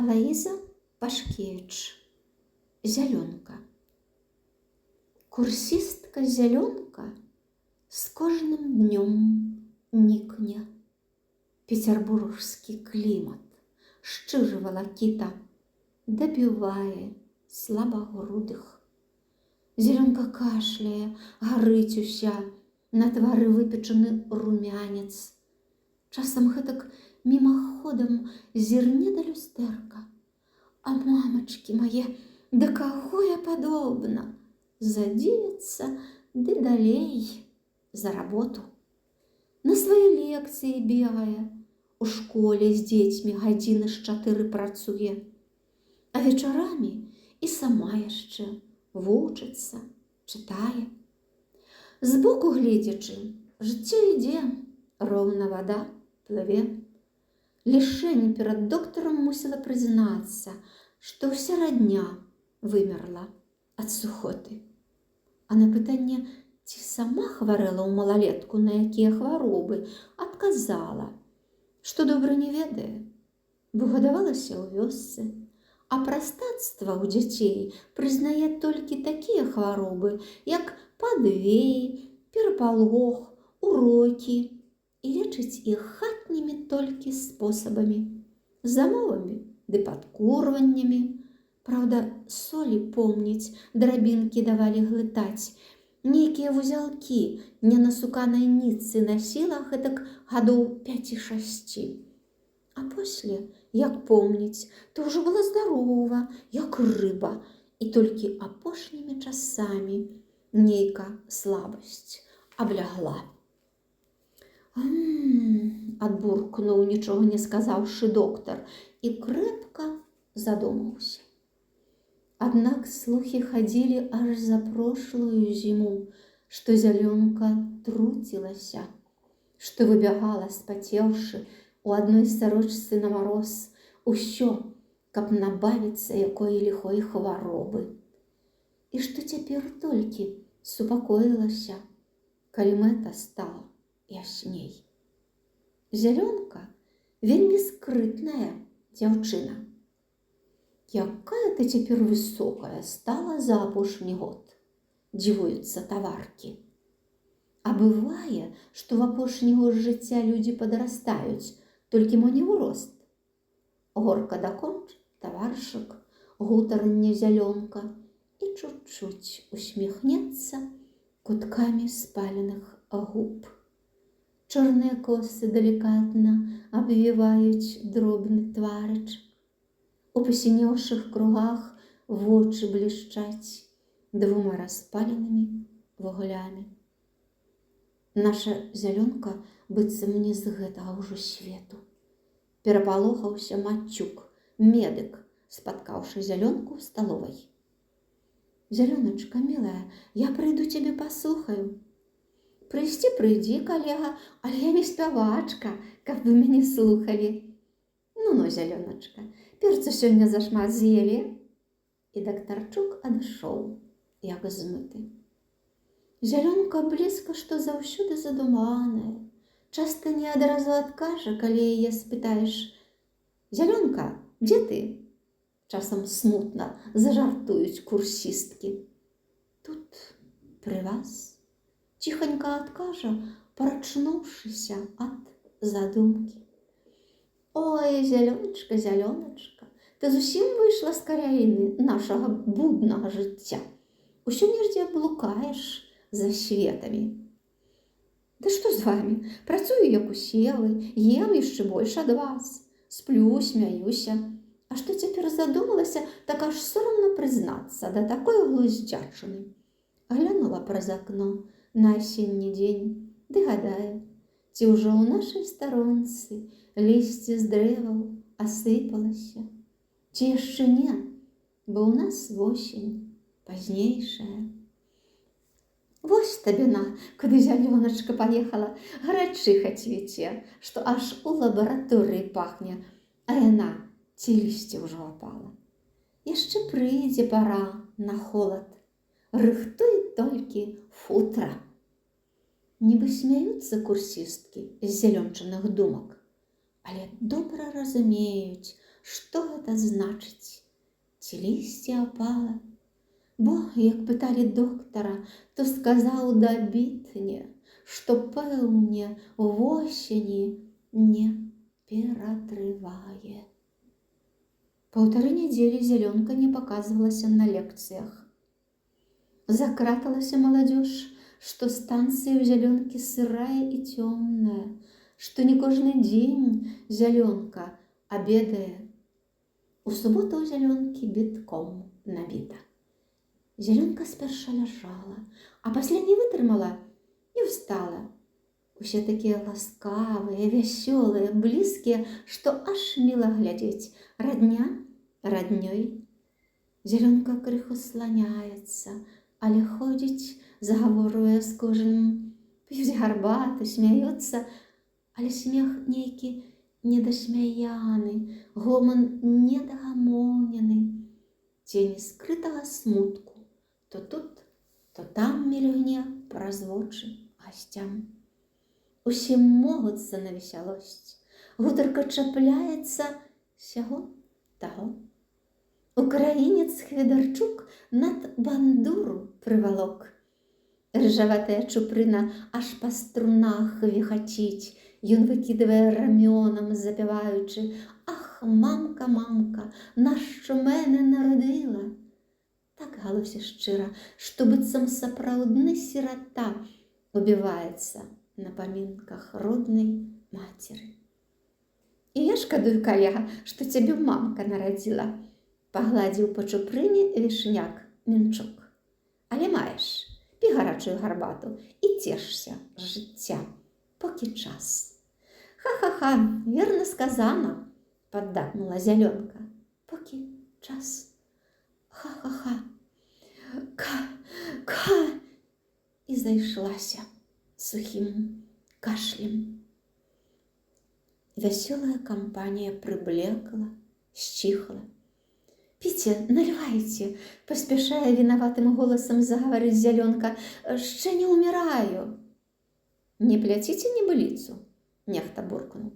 Алаіза Пашкевіч. Зялёнка. Курсістка зялёнка з кожным днём нікне. Петербургскі клімат шчыжа валакіта дабівае слабагрудых. Зялёнка кашляе, гарыць уся, на твары выпечаны румянец. Часам гэтак мімаходам зірне да люстэрка. А мамачкі мае, да каго я падобна? Задзівіцца ды далей за работу. На свае лекцыі бегае, у школе з дзецьмі гадзіны з 4 працуе, а вечарамі і сама яшчэ вучыцца, чытае. Збоку гледзячы, жыццё ідзе, роўна вада плыве. Лішэнь перад доктарам мусіла прызнацца, што ўся радня вымерла ад сухоты. А на пытанне, ці сама хварэла ў малалетку, на якія хваробы, адказала, што добра не ведае, бо гадавалася ў вёсцы, а прастацтва ў дзяцей прызнае толькі такія хваробы, як падвей, перапалох, урокі, і лечыць іх хатнімі толькі спосабамі, замовамі ды падкурваннямі. Праўда, солі помніць, драбінкі давалі глытаць, нейкія вузялкі не на суканай нітцы насіла гэтак гадоў 5-6. А после, як помніць, то ўжо была здарова, як рыба, і толькі апошнімі часамі нейка слабасць аблягла. Адбуркнуў, нічога не сказаўшы доктар, і крэпка задумаўся. Аднак слухі хадзілі аж за прошлую зіму, што зялёнка труцілася, што выбягала, спацеўшы, у адной сарочцы на мароз, усё, каб набавіцца якой ліхой хваробы. І што цяпер толькі супакоілася, калі мэта стала ясней. Зялёнка вельмі скрытная дзяўчына. Якая ты цяпер высокая стала за апошні год, дзівуюцца таваркі. А бывае, што в апошні год жыцця людзі падрастаюць, толькі мо не ў рост. Горка даконч таваршык, гутарне зялёнка, і чуть-чуть усміхнецца куткамі спаленых губ. Чорныя косы далікатна абвіваюць дробны тварычак. У пасінеўшых кругах вочы блішчаць 2 распаленымі вуглямі. Наша зялёнка быццам не з гэтага ўжо свету. Перапалохаўся Матчук, медык, спаткаўшы зялёнку ў сталовай. Зялёначка, мілая, я прыйду цябе паслухаю. Прыйсці прыйдзі, калега, але я не спявачка, каб вы мяне слухалі. Ну, зялёначка, перца сёння зашмат з'елі. І дактарчук адышоў, як змыты. Зялёнка блізка, што заўсёды задуманая, часта не адразу адкажа, калі яе спытаеш: «Зялёнка, дзе ты?» Часам смутна зажартуюць курсісткі. «Тут, пры вас», ціханька адкажа, прачнуўшыся ад задумкі. «Ой, зялёначка, зялёначка, ты зусім выйшла з каляіны нашага буднага жыцця. Усё нешце блукаеш за светамі». «Да што з вамі? Працую, як усе вы, ем яшчэ больш ад вас, сплю, смяюся. А што цяпер задумалася, так аж сорамна прызнацца да такой глуздзячыны». Глянула праз акно на асенні дзень, ды гадае, ці ўжо ў нашай старонцы лісце з дрэваў асыпалася, ці яшчэ не, бо ў нас восень пазнейшая. Вось табе на, куды зялёначка паехала, гарачыха цвіце, што аж у лабараторыі пахне, а яна ці лісце ўжо апала. Яшчэ прыйдзе пара на холад, рыхтуй толькі футра. Нібы смяюцца курсісткі з зялёнчыных думак, але добра разумеюць, што гэта значыць? Ці лісце апала? Бо, як пыталі доктара, то сказаў дабітне, што пэўне восені не ператрывае. Паўтары нядзелі зялёнка не паказвалася на лекцыях. Закраталася маладзёж, што станцыя ў зялёнкі сырая і цёмная, што не кожны дзень зялёнка абедае. У суботу ў зялёнкі бітком набіта. Зялёнка спярша ляжала, а пасля не вытрымала і ўстала. Усе такія ласкавыя, вясёлыя, блізкія, што аж міла глядзець. Радня раднёй. Зялёнка крыху сланяецца, але ходзіць, загаворуе з кожным, п'юць гарбату, смяюцца, але смех нейкі недасмяяны, гоман недагамонены. Цені скрытага смутку то тут, то там мільгне праз вочы гасцям. Усе могуцца на весялосць, гутарка чапляецца сяго таго. Украінец Хведарчук над бандуру прывалок. Рыжаватая чупрына аж па струнах віхаціць, ён выкідвае рамёнам, запяваючы: «Ах, мамка, мамка, нащо мене народила?» Так галосе шчыра, што быццам сапраўдны сірата убіваецца на памінках роднай мацеры. І я шкадую, калега, што цябе мамка нарадзіла, пагладзіў па чупрыне вішняк Мінчук. Але маеш, пі гарачую гарбату і цешся жыцця, покі час. Ха-ха-ха, верна сказана, паддакнула зялёнка. Покі час. Ха-ха-ха. Ка. І зайшлася сухім кашлем. Вясёлая кампанія прыблекла, сціхла. «Піце, налівайце!» – паспяшае вінаватым голасам загаварыць зялёнка. «Шчэ не ўміраю!» «Не пляціце небыліцу!» – нехта буркнуў.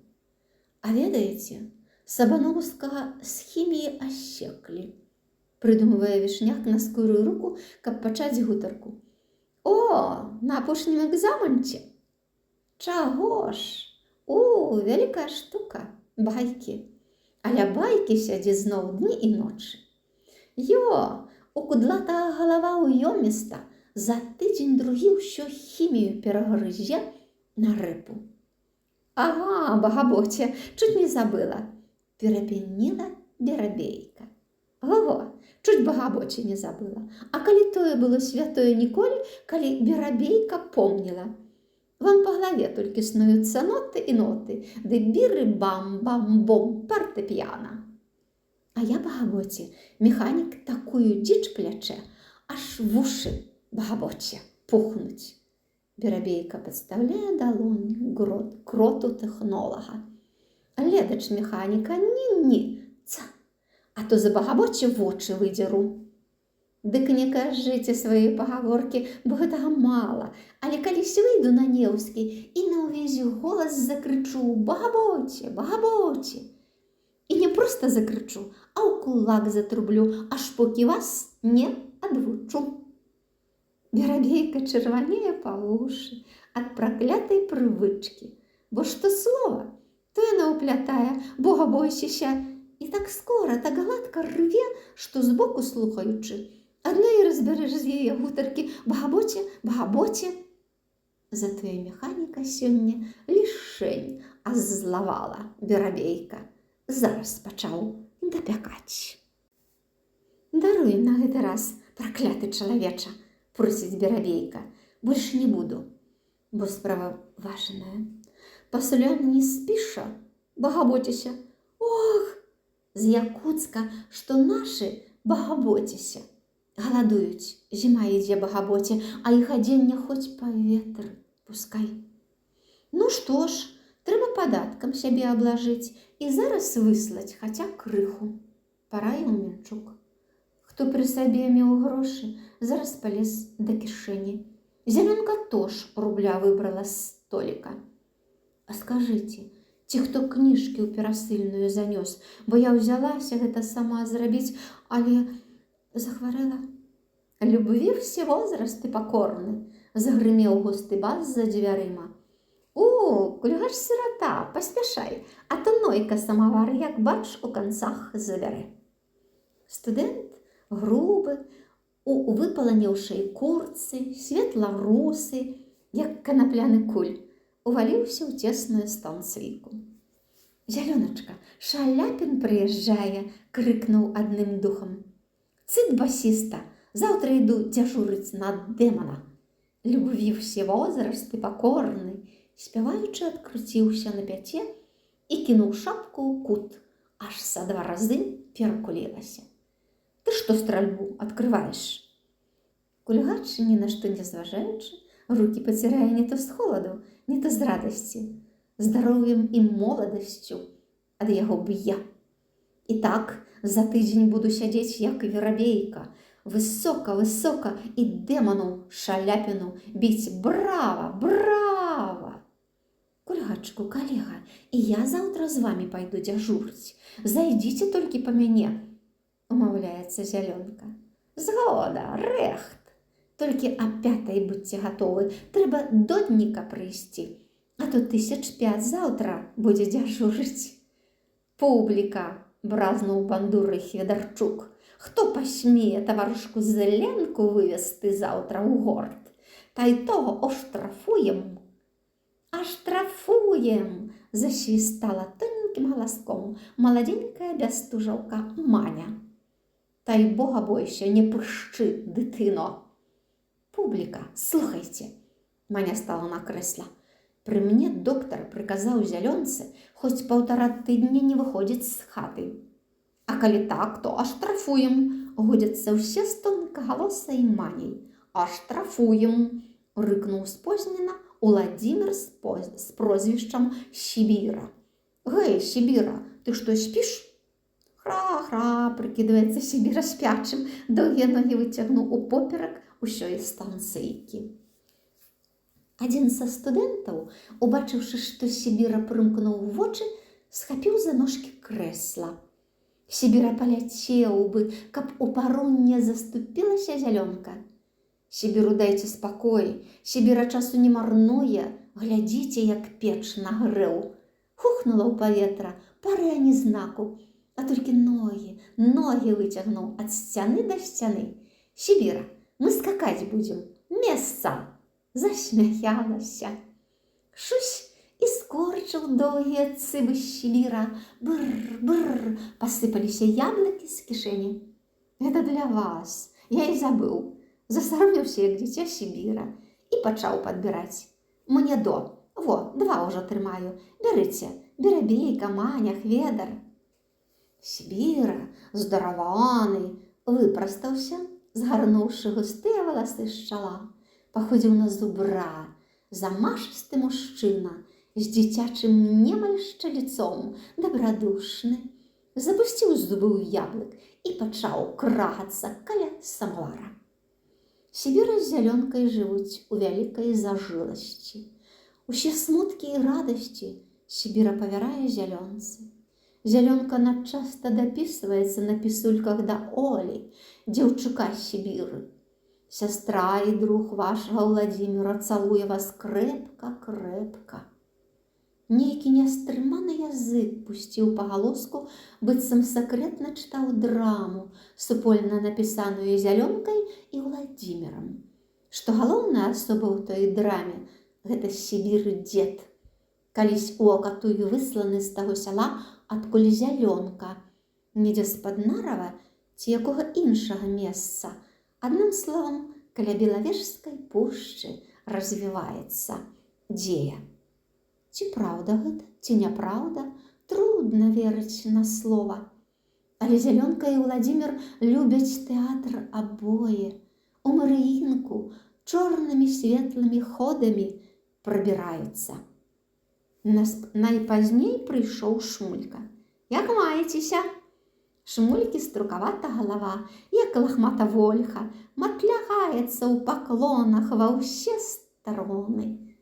«А ведаеце, Сабаноўскага з хіміі асеклі», – прыдумвае вішняк на скорую руку, каб пачаць гутарку. «О, на апошнім экзаменце?» «Чаго ж? Вялікая штука, байкі. Але байкі сядзе зноў дні і ночы. У кудлатага галава ўёміста за тыдзень другі ўсё хімію перагрызе на рэпу». «Ага, багабоце, чуць не забыла», – перапеніла Берабейка. «Во-во, чуць багабоце не забыла. А калі тое было святое ніколі, калі Берабейка помніла. Вам па галаве толькі снуюцца ноты і ноты, ды біры-бам-бам-бом фартэпіяна. А я, багабоце, механік такую дзіч плячэ, аж вушы, багабоце, пухнуць». Берабейка падстаўляе далонь к роту тэхнолага. «Ледач механіка, ні-ні, ца, а то за багабоце вочы выдзеру». «Дык не кажыце свае пагаворкі, бо гэтага мала, але калісь выйду на Неўскі і на ўвесь голас закрычу: багабоце, багабоце! І не проста закрычу, а ў кулак затрублю, аж покі вас не адвучу». Берабейка чырванее па вушы ад праклятай прывычкі, бо што слова, то яна ўплятае: «Бога бойсіся», і так скора, так гладка рве, што збоку слухаючы, адно і разбярэш з яе гутаркі: «Багабоце, багабоце». Затое механіка сёння лішэнь азлавала Берабейка. Зараз пачаў дапякаць. «Даруй на гэты раз, пракляты чалавеча», – просіць Берабейка. «Больш не буду, бо справа важная. Пасля не спіша, багабоцеся». «Ох!» з Якуцка, што нашы багабоцеся. Галадуюць, зіма ідзе, багабоце, а іх адзення хоць паветры пускай. Ну што ж, трэба падаткам сябе аблажыць і зараз выслаць хаця крыху», – параіў Мінчук. Хто пры сабе меў грошы, зараз палез да кішэні. Зялёнка тож рубля выбрала з століка. «А скажыце, Ці хто кніжкі ў перасыльную занёс, бо я ўзялася гэта сама зрабіць, але захварэла. Любви все возрасты покорны, загрымеў густы бас за дзвярыма. Кульгаш сирота, паспяшай, а то Нойка самавар, як бач, у канцах забярэ. Студэнт, грубы, у выпаланеўшай курцы, светла-русы, як канапляны куль, уваліўся ў цесную станцыйку. «Зялёначка, Шаляпін прыязджае!» – крыкнуў адным духам. «Цыт басіста! Заўтра іду дзяжурыць на дэмана!» Любви все возрасты покорны, спяваючы адкруціўся на пяце і кінуў шапку ў кут, аж са 2 разы перакулілася. «Ты што стральбу адкрываеш?» Кульгач, ні на што не зважаючы, рукі пацірае не то з холаду, не то з радасці, здароўем і моладасцю ад яго б'я. І так за тыдзень буду сядзець, як верабейка, высока-высока і дэману Шаляпіну біць «Брава! Брава!» «Кульгачку, калега, і я заўтра з вамі пайду дзяжурыць. Зайдзіце толькі па мяне», – умаўляецца Зялёнка. «Згода, рэхт. Толькі а 5:00 будьце гатовы, трэба до дніка прыйсці, а то 5,000 заўтра будзе дзяжурыць». «Публіка!» – бразнуў бандурай Хведарчук. «Хто пасмее таварышку Зеленку вывезти заўтра ў горад, та й того оштрафуем». «Аштрафуем!» – засвістала тоненьким галаском маладенькая бястужаўка Маня. «Та й Бога бойся, не пышчы, дытыно!» «Публіка, слухайте!» – Маня стала на крэсла. «Пры мне доктар прыказаў Зялёнцы хоць 1,5 тыдня не выходзіць з хаты. А калі так, то аштрафуем!» – гудзяцца ўсе з тонкагалосай Маняй. «Аштрафуем!» – рыкнуў спознена Уладзімір з прозвішчам Сібіра. «Гэй, Сібіра, ты што, спіш?» «Хра-хра!» – прыкідваецца Сібіра спячым, доўгія ногі выцягнуў упоперак усёй станцыйкі. Адзін са студэнтаў, убачыўшы, што Сібіра прымкнуў вочы, схапіў за ножкі крэсла. Сібіра паляцеў бы, каб у пару не заступілася Зялёнка. «Сібіру дайце спакой, Сібіра часу не марнуе, глядзіце, як печ нагрэў». Хухнула ў паветра, пары ані знаку, а толькі ногі выцягнуў ад сцяны да сцяны. «Сібіра, мы скакаць будзем, месца!» Засмяялася. Шусь і скорчыў доўгія цыбы Сібіра. Бр-бр, пасыпаліся яблыкі з кішэні. «Гэта для вас, я і забыў», – засаромеўся, як дзіця Сібіра, і пачаў падбіраць. «Мне до, 2 ўжо трымаю, бярыце, Берабейка, Маня, Хведар». Сібіра, здараваны, выпрастаўся, згарнуўшы густыя валасы з чала. Паходзіў на зубра, замашысты мужчына, з дзіцячым немальшча лицом, дабрадушны. Запусціў зубы ў яблык і пачаў крагацца каля самавара. Сібіра з Зялёнкай жывуць у вялікай зажыласці. Усе смуткі і радасці Сібіра павярае Зялёнцы. Зялёнка надчаста дапісваецца на пісульках да Олі, дзеўчука Сібіры. «Сястра і друг вашага Уладзіміра цалуе вас крэпка-крэпка». Нейкі нястрыманы язык пусціў па галоску, быццам сакрэтна чытаў драму, супольна напісаную Зялёнкай і Уладзімірам. Што галоўная асоба ў той драме – гэта Сібіры дзед. Калісь у Акатую высланы з таго сяла, адкуль Зялёнка, недзе з-пад Нарава ці якога іншага месца. Адным словам, каля Белавежскай пушчы развіваецца дзея. Ці праўда гэта, ці няпраўда, трудна верыць на слова. Але Зялёнка і Уладзімір любяць тэатр абое. У Марыінку чорнымі светлымі ходамі прабіраюцца. Найпазней прыйшоў Шмулька. «Як маецеся?» Шмулькі струкавата галава, як лахмата вольха, матлягаецца ў паклонах ва ўсе староны.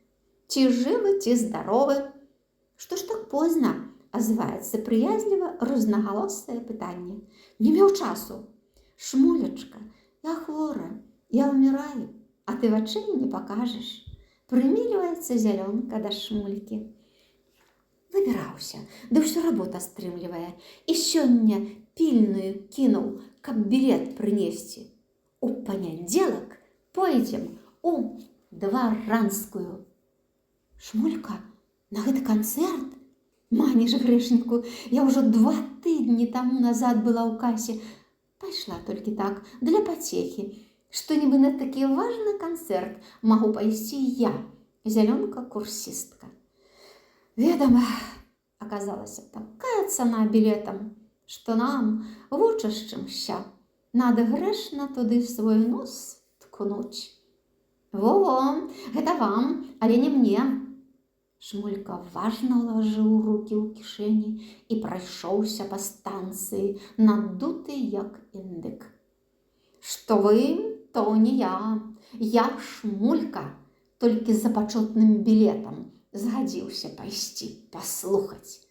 «Ці жывы, ці здаровы?» Што ж так позна? Азываецца прыязліва рознагалосае пытанне. Не меў часу. Шмулечка, я хвора, я ўміраю, а ты вачэй не пакажаш. Прыміліваецца зялёнка да Шмулькі. Выбіраўся, да ўсё работа стрымлівае. І сёння пільную кінуў, каб білет прынесці. У панядзелак пойдзем у Дваранскую. Шмулька, на гэты канцэрт? Маніш грэшніку, я ўжо 2 тыдні таму назад была ў касе. Пайшла толькі так, для пацехі, што нібы на такі важны канцэрт магу пайсці я, зялёнка-курсістка. Ведама, аказалася такая цана білетам, што нам, вучашчымся, надо грэшна туды свой нос ткнуць. Во-во, гэта вам, але не мне. Шмулька важна ўлажыў рукі ў кішэні і прайшоўся па станцыі, надуты як індык. Што вы, то не я. Я Шмулька, толькі за пачотным білетам згадзіўся пайсці паслухаць.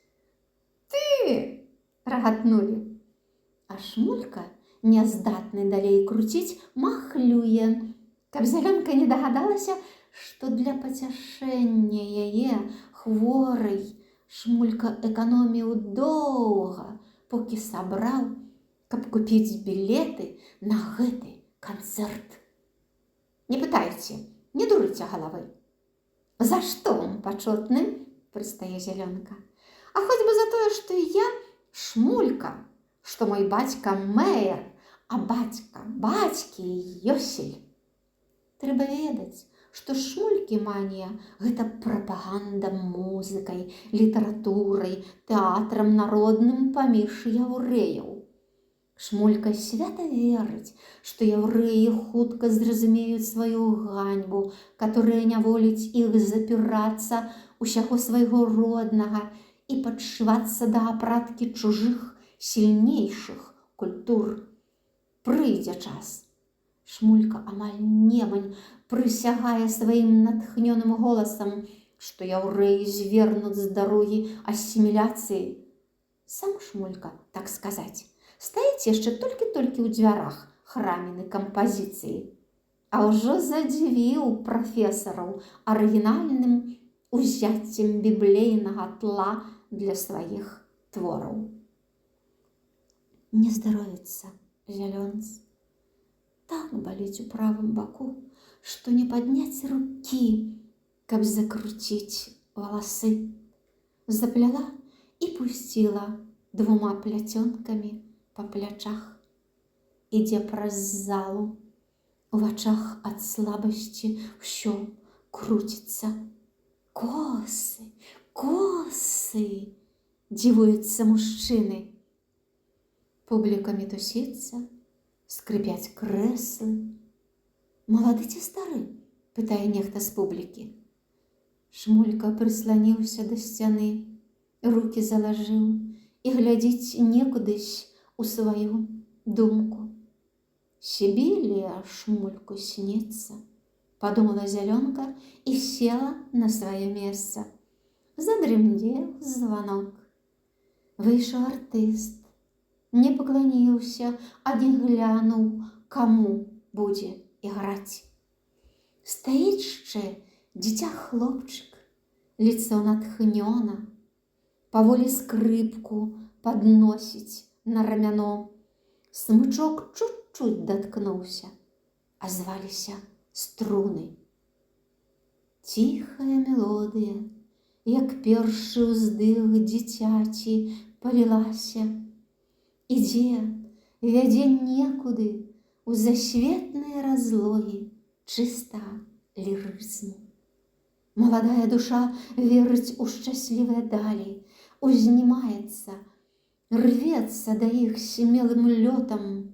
Ты! Рагатнулі. А Шмулька, няздатны далей круціць, махлюе, каб зялёнка не дагадалася, што для пацяшэння яе, хворай, Шмулька эканоміў доўга, покі сабраў, каб купіць білеты на гэты канцэрт. Не пытайце, не дурыце галавы. За што вам пачотны? Прыстае зялёнка. А хоць бы за тое, што я Шмулька, што мой бацька мэр, а бацька бацькі Ёсель. Трэба ведаць, што Шмулькі манія – гэта прапаганда музыкай, літаратурай, тэатрам народным паміж яўрэяў. Шмулька свята верыць, што яўрэі хутка зразумеюць сваю ганьбу, которая няволіць іх запірацца усяго свайго роднага і падшывацца да апраткі чужых, сільнейшых культур. Прыйдзе час. Шмулька амаль немань прысягае сваім натхнёным голасам, што яўрэі звернуць з дарогі асіміляцыі. Сам Шмулька, так сказаць, стаіць яшчэ толькі-толькі ў дзвярах храміны кампазіцыі, а ўжо задзівіў прафесараў арыгінальным узяццем біблейнага тла для сваіх твораў. Не здаровіцца зялёнц. Так баліць у правым баку, што не падняць рукі, каб закруціць валасы. Запляла і пусціла 2 пляцёнкамі па плячах. Ідзе праз залу, у вачах ад слабасці ўсё круціцца. Косы, косы, дзівуюцца мужчыны. Публіка мітусіцца, скрипяць крэслы. Малады ці стары? Пытае нехта з публікі. Шмулька прысланіўся да сцяны, рукі залажыў і глядзіць некудысь у сваю думку. Сібілія Шмульку снится, падумала зялёнка і села на сваё месца. Задрымдзеў званок. Выйшаў артыст, не пакланіўся, а не глянуў, каму будзе іграць. Стаіць яшчэ дзіця-хлопчык, лицо натхнёна, паволі скрыпку падносіць на рамяно. Смычок чуть-чуть даткнуўся, азваліся струны. Ціхая мелодыя, як першы ўздых дзіцяці, палілася. Ідзе, вядзе некуды у засветныя разлогі чыстага лірызму. Маладая душа верыць у шчаслівыя далі, узнімаецца, рвецца да іх смелым лётам.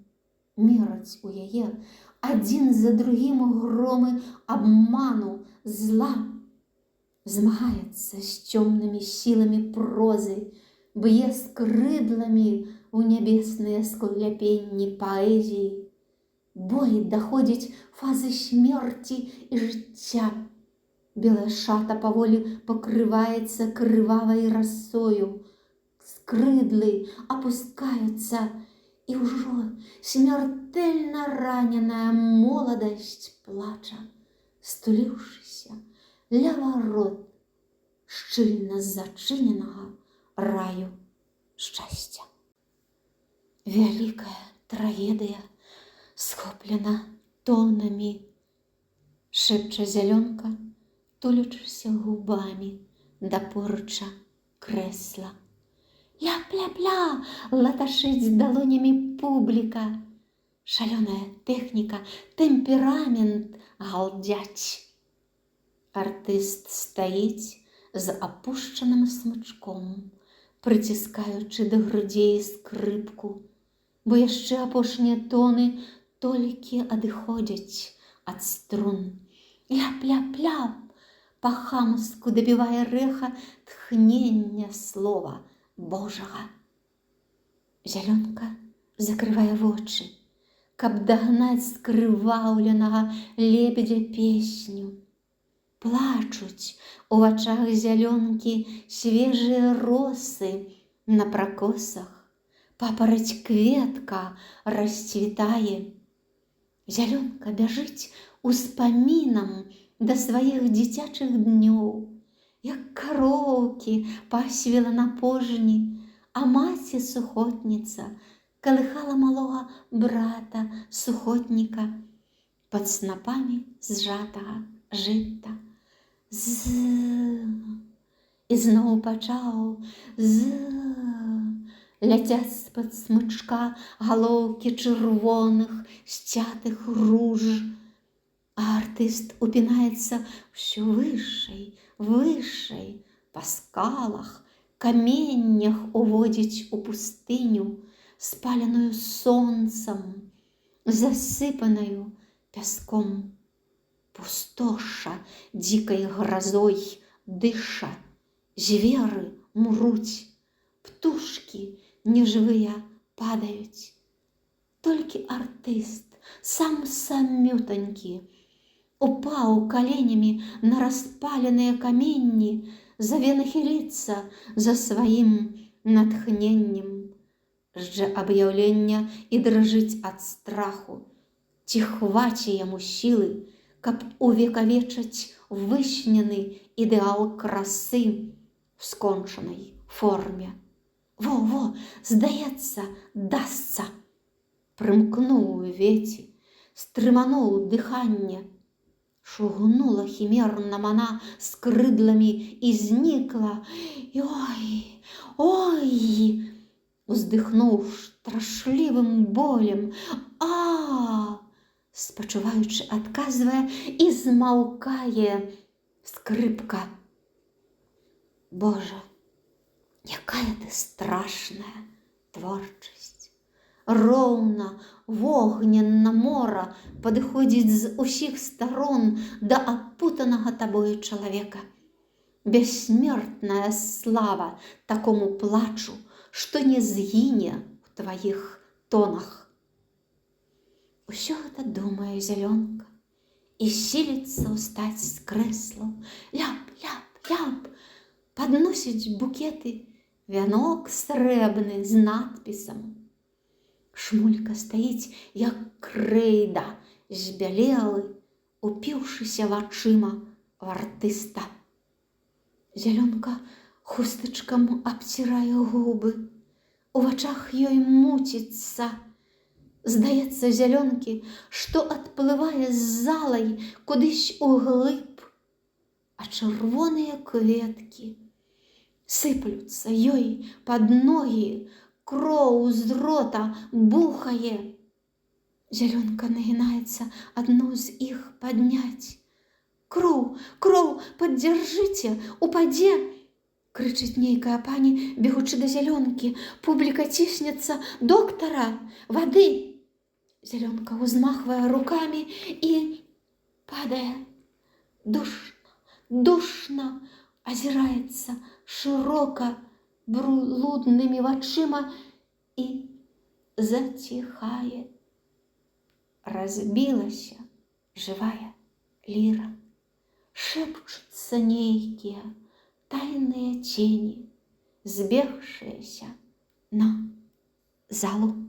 Мераць у яе адзін за другім громы абману, зла. Змагаецца з цёмнымі сіламі прозы, б'е скрыдламі у нябесныя скляпенні паэзіі. Бой даходзіць фазы смерці і жыцця. Белая шата паволі покрываецца крывавай расою, скрыдлы опускаюцца, і ўжо смертельна раненая моладасць плача, стуліўшыся ля варот шчыльна зачыненага раю шчасця. Вялікая трагедыя схоплена тонамі, шэпча Зялёнка, тулячыся губамі да поруча крэсла. Ля-пля-пля, латашыць далонямі публіка. Шалёная тэхніка, тэмперамент галдзяць. Артыст стаіць з апушчаным смычком, прыціскаючы да грудзей скрыпку, бо яшчэ апошнія тоны толькі адыходзяць ад струн. Ля-пля-пля, па-хамску дабівае рэха тхнення слова Божага. Зялёнка закрывае вочы, каб дагнаць скрываўленага лебедзя песню. Плачуць у вачах Зялёнкі свежыя росы на пракосах, папараць кветка расцвітае. Зялёнка бяжыць успамінам да сваіх дзіцячых днёў, як кароўкі пасвіла на пожні, а маці сухотніца калыхала малога брата сухотніка пад снапамі зжатага жыта. З і зноў пачаў ляцяць з-пад смычка галоўкі чырвоных сцятых руж, а артыст упінаецца ўсё вышэй, вышэй, па скалах, каменнях уводзіць у пустыню, спаленую сонцам, засыпаную пяском. Пустоша дзікай гразой дыша, зверы мруць, птушкі нежывыя падаюць. Толькі артыст, сам самютанькі, упаў каленямі на распаленыя каменні, заве нахіліцца за сваім натхненнем. Жджэ аб'яўлення і дрыжыць ад страху. Ці хваце яму сілы, каб увекавечыць высняны ідэал красы в скончанай форме. Во, здаецца, дасца. Прымкнуў веці, стрымануў дыханне. Шугнула хімерна мана з крыдламі і знікла. Ой, уздыхнуў страшлівым болем. Спачуваючы адказвае і змаўкае скрыпка. Божа, якая ты страшная творчасць! Роўна вогненна мора падыходзіць з усіх старон да апутанага табою чалавека. Бессмертная слава такому плачу, што не згіне ў тваіх тонах. Усё гэта думае Зялёнка і сіліцца ўстаць з крэслаў. Ляп-ляп-ляп, падносіць букеты, вянок срэбны з надпісам. Шмулька стаіць, як крэйда, збялелы, упіўшыся вачыма в артыста. Зялёнка хустачкам абцірае губы, у вачах ёй муціцца. Здаецца Зялёнкі, што адплывае з залай кудысь углыб, а чырвоныя кветкі сыплюцца ёй пад ногі, кроў з рота бухае. Зялёнка нагінаецца адну з іх падняць. Кроў, паддзяржыце, упадзе! Крычыць нейкая пані, бегучы да Зялёнкі. Публіка ціснецца. Доктара, вады! Зялёнка ўзмахвае рукамі і падае. Душна азіраецца шырока бруднымі вачыма і заціхае. Разбілася жывая ліра. шэпчуцца нейкія тайныя цені, збегшыеся на залу.